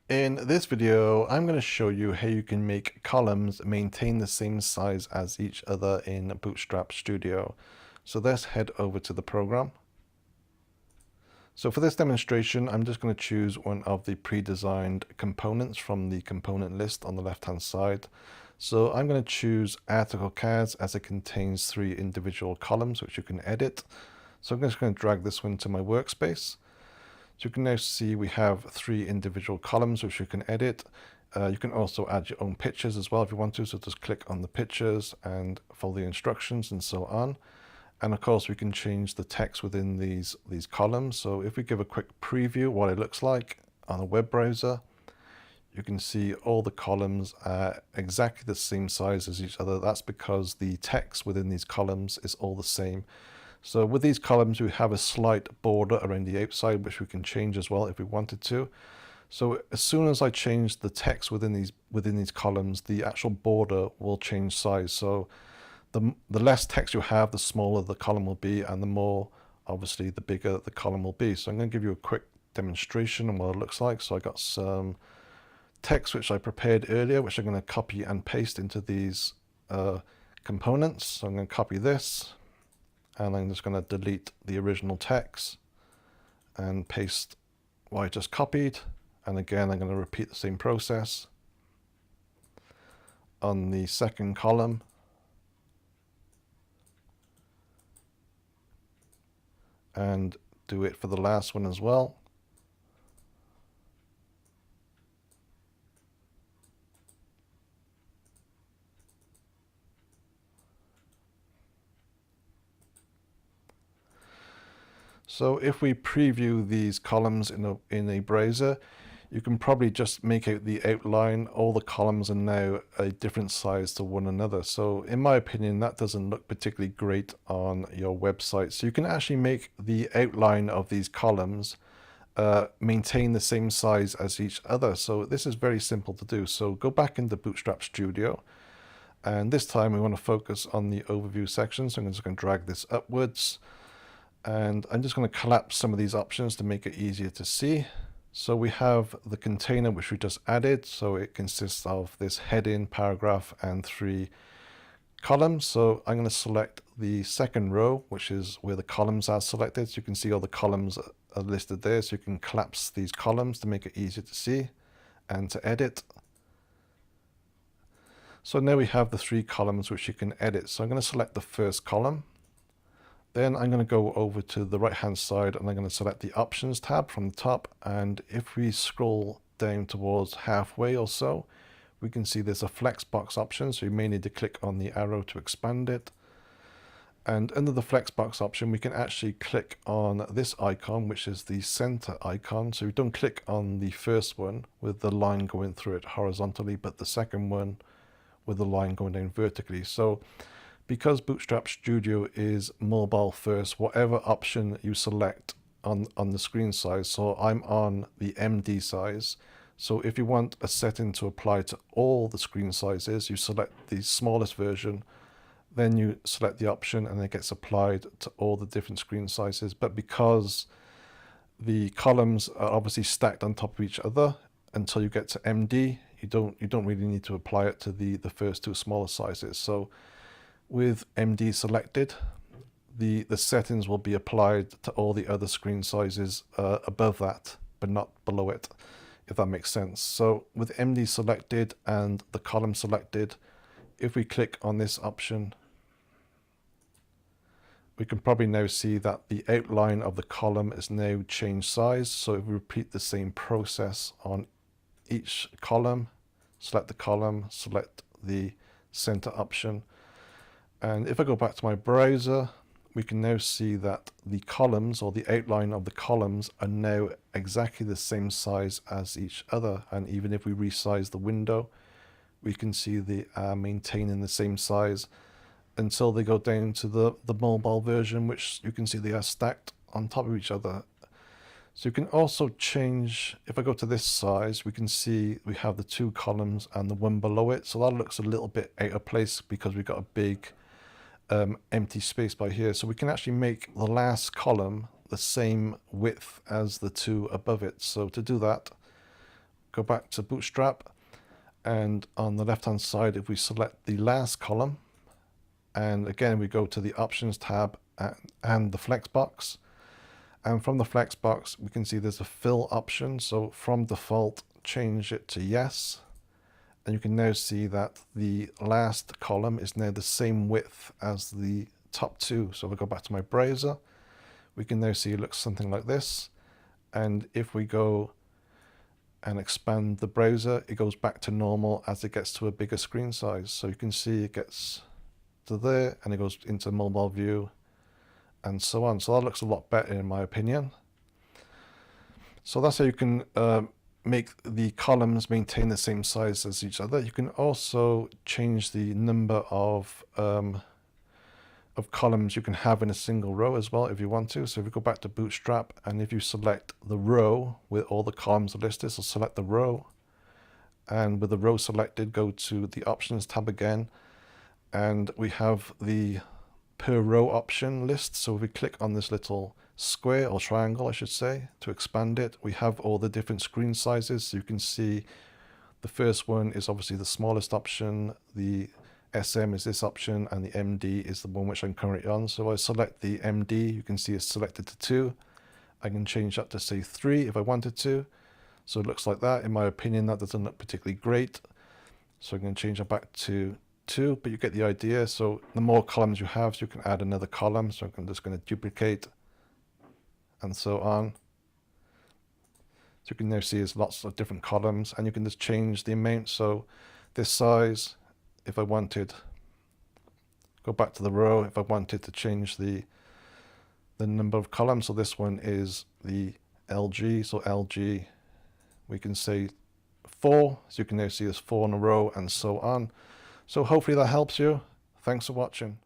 In this video, I'm going to show you how you can make columns maintain the same size as each other in Bootstrap Studio. So let's head over to the program. So for this demonstration, I'm just going to choose one of the pre-designed components from the component list on the left-hand side. So I'm going to choose article cards as it contains 3 individual columns which you can edit. So I'm just going to drag this one to my workspace. So you can now see we have 3 individual columns which you can edit. You can also add your own pictures as well if you want to. So just click on the pictures and follow the instructions and so on. And of course we can change the text within these columns. So if we give a quick preview what it looks like on a web browser, you can see all the columns are exactly the same size as each other. That's because the text within these columns is all the same. So with these columns, we have a slight border around the outside, which we can change as well if we wanted to. So as soon as I change the text within these columns, the actual border will change size. So the less text you have, the smaller the column will be, and the more, obviously, the bigger the column will be. So I'm going to give you a quick demonstration on what it looks like. So I got some text which I prepared earlier, which I'm going to copy and paste into these components. So I'm going to copy this. And I'm just going to delete the original text and paste what I just copied. And again, I'm going to repeat the same process on the second column. And do it for the last one as well. So if we preview these columns in a browser, you can probably just make out the outline. All the columns are now a different size to one another. So in my opinion, that doesn't look particularly great on your website. So you can actually make the outline of these columns maintain the same size as each other. So this is very simple to do. So go back into Bootstrap Studio. And this time we want to focus on the overview section. So I'm just going to drag this upwards. And I'm just going to collapse some of these options to make it easier to see. So we have the container which we just added. So it consists of this heading, paragraph, and 3 columns. So I'm going to select the second row, which is where the columns are selected. So you can see all the columns are listed there. So you can collapse these columns to make it easier to see and to edit. So now we have the 3 columns which you can edit. So I'm going to select the first column. Then I'm going to go over to the right hand side and I'm going to select the options tab from the top. And if we scroll down towards halfway or so, we can see there's a flexbox option. So you may need to click on the arrow to expand it. And under the flexbox option, we can actually click on this icon, which is the center icon. So we don't click on the first one with the line going through it horizontally, but the second one with the line going down vertically. So because Bootstrap Studio is mobile first, whatever option you select on the screen size, so I'm on the MD size. So if you want a setting to apply to all the screen sizes, you select the smallest version, then you select the option and it gets applied to all the different screen sizes. But because the columns are obviously stacked on top of each other until you get to MD, you don't really need to apply it to the first 2 smaller sizes. So with MD selected, the settings will be applied to all the other screen sizes above that, but not below it, if that makes sense. So with MD selected and the column selected, if we click on this option, we can probably now see that the outline of the column is now changed size. So if we repeat the same process on each column, select the column, select the center option, and if I go back to my browser, we can now see that the columns or the outline of the columns are now exactly the same size as each other. And even if we resize the window, we can see they are maintaining the same size until they go down to the mobile version, which you can see they are stacked on top of each other. So you can also change, if I go to this size, we can see we have the 2 columns and the one below it. So that looks a little bit out of place because we've got a big empty space by here. So we can actually make the last column the same width as the 2 above it. So to do that, go back to Bootstrap, and on the left hand side, if we select the last column, and again we go to the Options tab and the Flexbox, and from the Flexbox we can see there's a fill option. So from default, change it to yes, and you can now see that the last column is now the same width as the top two. So if I go back to my browser, we can now see it looks something like this. And if we go and expand the browser, it goes back to normal as it gets to a bigger screen size. So you can see it gets to there and it goes into mobile view and so on. So that looks a lot better in my opinion. So that's how you can make the columns maintain the same size as each other. You can also change the number of columns you can have in a single row as well if you want to. So if you go back to Bootstrap and if you select the row with all the columns listed, so select the row, and with the row selected, go to the Options tab again, and we have the per row option list. So if we click on this little square or triangle, I should say, to expand it, we have all the different screen sizes. So you can see the first one is obviously the smallest option, the SM is this option, and the MD is the one which I'm currently on. So I select the MD, you can see it's selected to 2. I can change that to say 3 if I wanted to. So it looks like that. In my opinion, that doesn't look particularly great. So I'm going to change that back to 2, but you get the idea. So the more columns you have, so you can add another column. So I'm just going to duplicate and so on. So you can now see there's lots of different columns, and you can just change the amount. So this size, if I wanted, go back to the row, if I wanted to change the number of columns, so this one is the LG, so LG, we can say 4, so you can now see there's 4 in a row and so on. So hopefully that helps you. Thanks for watching.